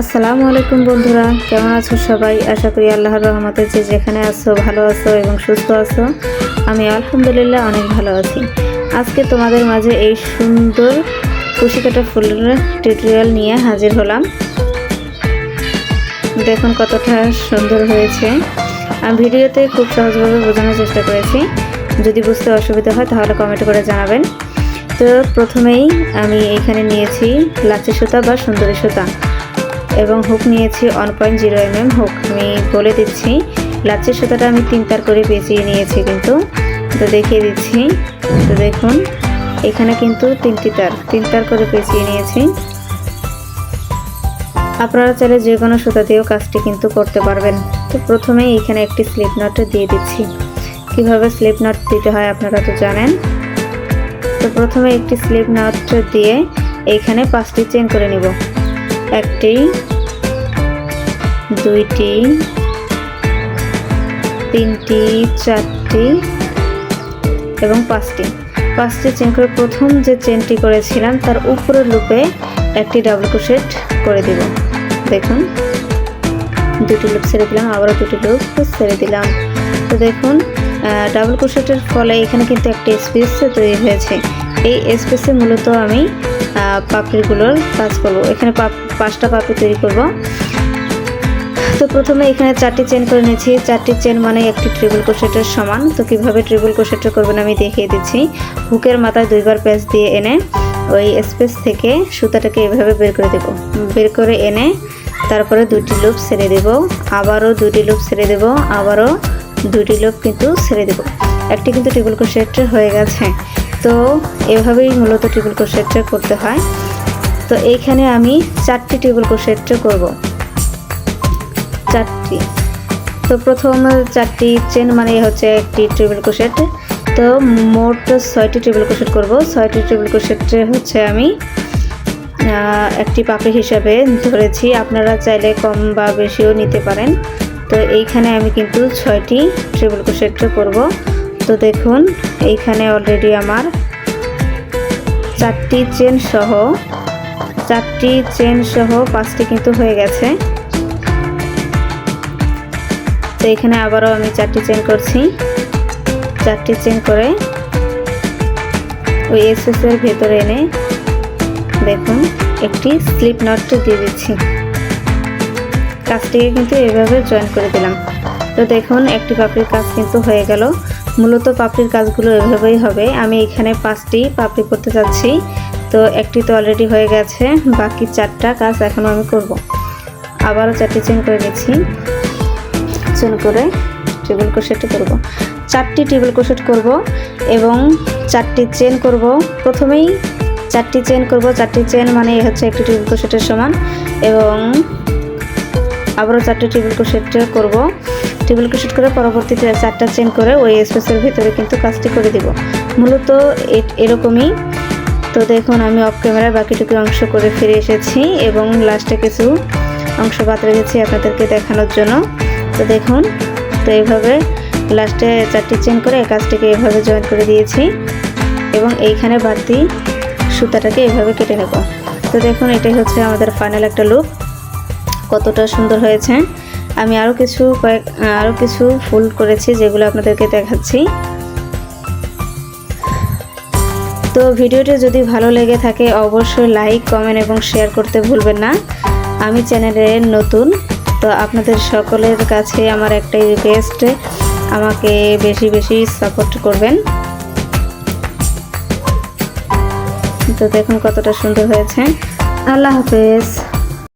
আসসালামু আলাইকুম বন্ধুরা, কেমন আছো সবাই? আশা করি আল্লাহর রহমতে যে যেখানে আছো ভালো আছো এবং সুস্থ আছো। আমি আলহামদুলিল্লাহ অনেক ভালো আছি। আজকে তোমাদের মাঝে এই সুন্দর কুশি কাটা ফুলের টিউটোরিয়াল নিয়ে হাজির হলাম। দেখুন কতটা সুন্দর হয়েছে। আমি ভিডিওতে খুব সহজভাবে বোঝানোর চেষ্টা করেছি। যদি বুঝতে অসুবিধা হয় তাহলে কমেন্ট করে জানাবেন। তো প্রথমেই আমি এখানে নিয়েছি লাচি সুতা বা সুন্দরী সুতা এবং হুক নিয়েছি 1.0 mm হুক। আমি বলে দিচ্ছি, লাচি সুতাটা আমি 3 তার করে পেঁচিয়ে নিয়েছি, কিন্তু তো দেখিয়ে দিচ্ছি। তো দেখুন এখানে কিন্তু 3 তার করে পেঁচিয়ে নিয়েছি। আপনারা চাইলে যে কোনো সুতা দিয়েও কাজটি কিন্তু করতে পারবেন। তো প্রথমেই এখানে একটি স্লিপ নট দিয়ে দিচ্ছি। কিভাবে স্লিপ নট দিতে হয় আপনারা তো জানেন। তো প্রথমে একটি স্লিপ নট দিয়ে এইখানে 5টি চেন করে নিব। 1টি, 2টি, 3টি, 4টি এবং 5টি চেন করে প্রথম যে চেনটি করেছিলাম তার উপরের লুপে একটি ডাবল ক্রোশেট করে দিব। দেখুন 2টি লুপ ছেড়ে দিলাম, আবারও 2টি লুপ ছেড়ে দিলাম। তো দেখুন ডাবল ক্রোশেটের ফলে এখানে কিন্তু একটি স্পেস তৈরি হয়েছে। এই স্পেসে মূলত আমি পাপড়িগুলোর কাজ করব। এখানে 5টা পাপড়ি তৈরি করব। তো প্রথমে এখানে 4টি চেন করে নিয়েছি। 4টি চেন মানে একটি ট্রিপল ক্রোশেটের সমান। তো কিভাবে ট্রিপল ক্রোশেটটা করবেন আমি দেখিয়ে দিচ্ছি। হুকের মাথায় 2বার প্যাচ দিয়ে এনে ওই স্পেস থেকে সুতাটাকে এভাবে বের করে দেব। বের করে এনে তারপরে 2টি লুপ ছেড়ে দেব, আবারও 2টি লুপ ছেড়ে দেব, আবারও 2টি লুপ কিন্তু ছেড়ে দেব। একটি কিন্তু ট্রিপল ক্রোশেট হয়ে গেছে। তো এভাবেই মূলত ট্রিপল ক্রোশেটটা করতে হয়। তো এইখানে আমি 4টি ট্রিপল ক্রোশেট করব। 4টি। তো প্রথম 4টি চেন মানে হচ্ছে একটি ট্রিপল ক্রোশেট। তো মোট 6টি ট্রিপল ক্রোশেট করব। 6টি ট্রিপল ক্রোশেট হচ্ছে আমি একটি পাপড়ি হিসাবে ধরেছি। আপনারা চাইলে কম বা বেশিও নিতে পারেন। তো এইখানে আমি কিন্তু 6টি ট্রিপল ক্রোশেট করব। তো দেখুন এইখানে অলরেডি আমার 4টি চেন সহ 5টি কিন্তু হয়ে গেছে। তো এখানে আবারও আমি 4টি চেন করছি। 4টি চেন করে ওই স্পেসের ভেতরে এনে দেখুন একটি স্লিপ নট দিয়ে দিচ্ছি। কাজটিকে কিন্তু এভাবে জয়েন করে দিলাম। তো দেখুন একটি পাপড়ির কাজ কিন্তু হয়ে গেল। মূলত পাপড়ির কাজগুলো এভাবেই হবে। আমি এখানে 5টি পাপড়ি করতে যাচ্ছি। তো একটি তো অলরেডি হয়ে গেছে, বাকি 4টা কাজ এখনও আমি করব। আবারও 4টি চেন করে নিচ্ছি। চেন করে ট্রিপল ক্রোশেট করব। 4টি ট্রিপল ক্রোশেট করব এবং 4টি চেন করব। প্রথমেই 4টি চেন করব। 4টি চেন মানে হচ্ছে একটি ট্রিপল ক্রোশেটের সমান এবং আবারও 4টি ট্রিপল ক্রোশেট করব। ট্রিপল ক্রোশেট করে পরবর্তীতে 4টা চেন করে ওই স্পেসের ভিতরে কিন্তু কাজটি করে দিব। মূলত এরকমই। তো দেখুন আমি অফ ক্যামেরায় বাকিটুকু অংশ করে ফিরে এসেছি এবং লাস্টে কিছু অংশ বাদ রেখেছি আপনাদেরকে দেখানোর জন্য। তো দেখুন, তো এইভাবে লাস্টে 4টি চেন করে কাজটিকে এভাবে জয়েন করে দিয়েছি এবং এইখানে বাড়তি সুতাটাকে এভাবে কেটে নেব। তো দেখুন এটাই হচ্ছে আমাদের ফাইনাল একটা লুক। কতটা সুন্দর হয়েছে। আমি আরও কিছু ফুল করেছি যেগুলো আপনাদেরকে দেখাচ্ছি। তো ভিডিওটি যদি ভালো লেগে থাকে অবশ্যই লাইক, কমেন্ট এবং শেয়ার করতে ভুলবেন না। আমি চ্যানেলে নতুন, তো আপনাদের সকলের কাছে আমার একটাই রিকোয়েস্ট, আমাকে বেশি বেশি সাপোর্ট করবেন। তো দেখুন কতটা সুন্দর হয়েছে। আল্লাহ হাফেজ।